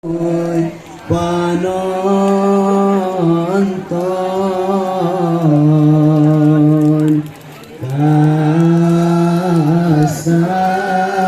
penonton kasadonya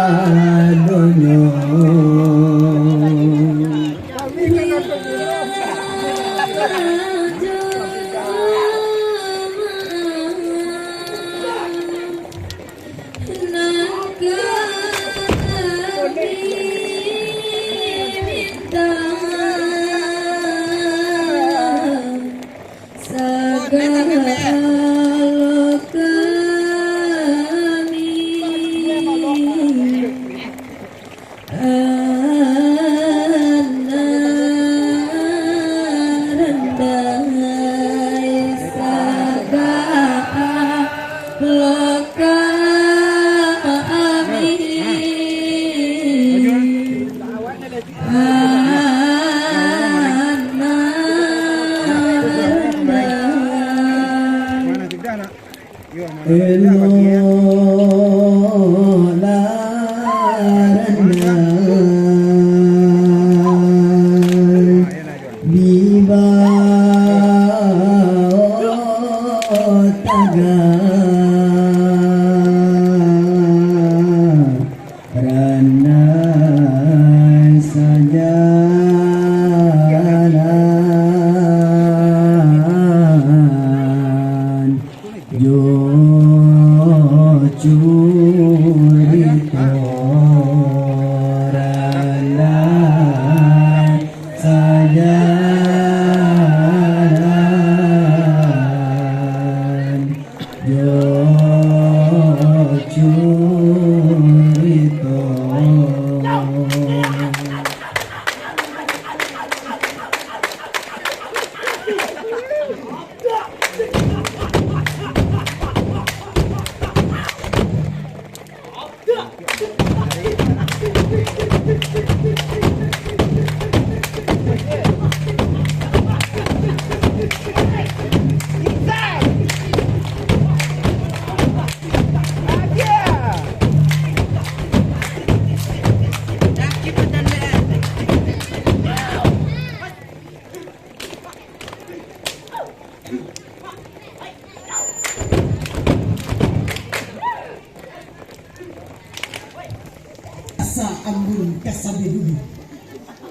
ambun kasabe dulu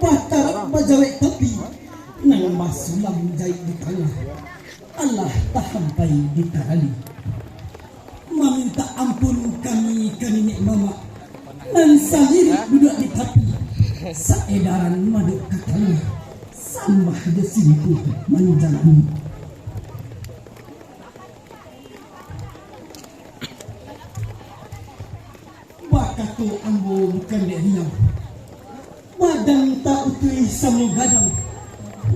patar majawek tapi nang masulam jai di tengah Allah tahampai di tali meminta ampun kami nek mama nan sahir duduk di tepi saedaran madu kakali sambah desimpu manjalani bakatu ambo bukan dek hilang badan tak utui sama gadang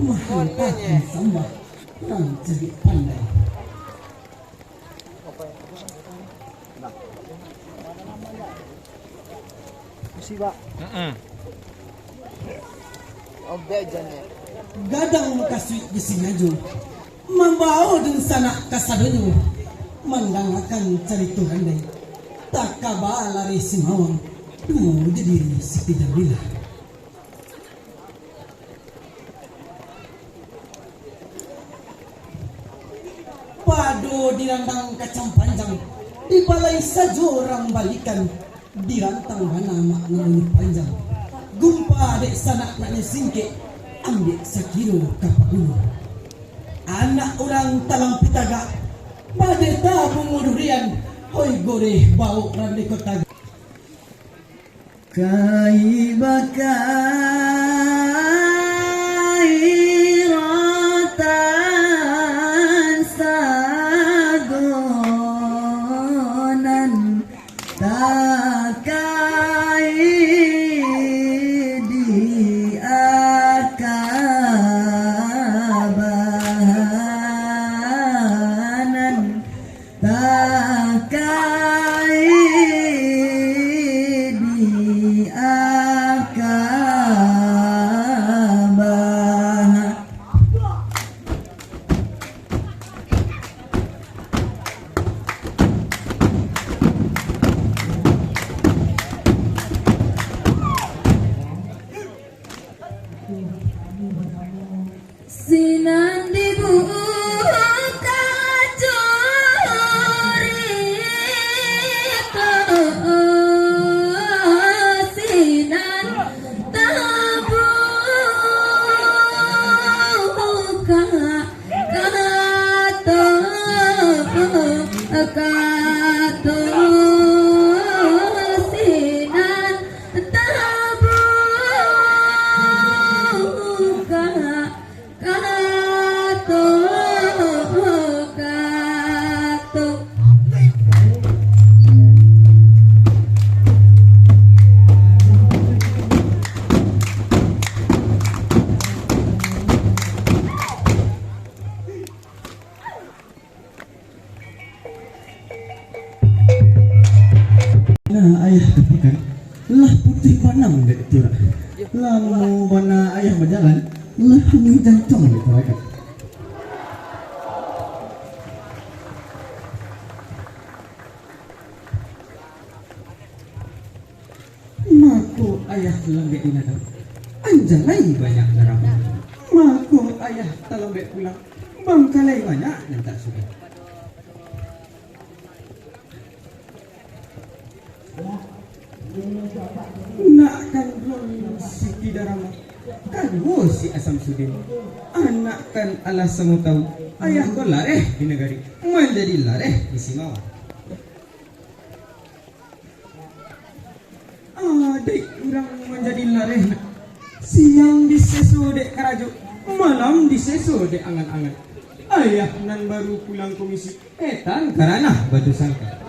mahal aku sambah nang jadi pandai musiba gadang makasih di singajo membawa dan sana kasadonyo mandangakan cari Tuhan dai tak kabar lari simawang tuh jadi sepidang bila pado dirantang kacang panjang di balai sajo orang balikan dirantang mana makna panjang gumpa dek sanak nak singke ambil sakiro kapagulu anak orang talang pitaga pada tabung mudurian hoi gore bau rande kota kai bakai rotan sagonan takai di akabanan takai di akabanan Sinan dibuka cerita, sinan tabuka kato sinan tabuka kato kato. Nah, ayah tepakan lah putih panang dek tira. Lamu wana ayah berjalan lah hami jancong dek tira. Maku ayah lembek dinadam. Anjalai banyak garam. Maku ayah talembek pulang. Bangkalai banyak yang tak suka. Nak kan si Kidarama, kan si Asam Sudin. Anak kan alas semua tahu. Ayah kau lareh di negari, menjadi lareh di Simawa. Adik kurang menjadi lareh. Siang diseso dek karajo, malam diseso dek angan-angan. Ayah nan baru pulang komisi, etan karena batu sangka.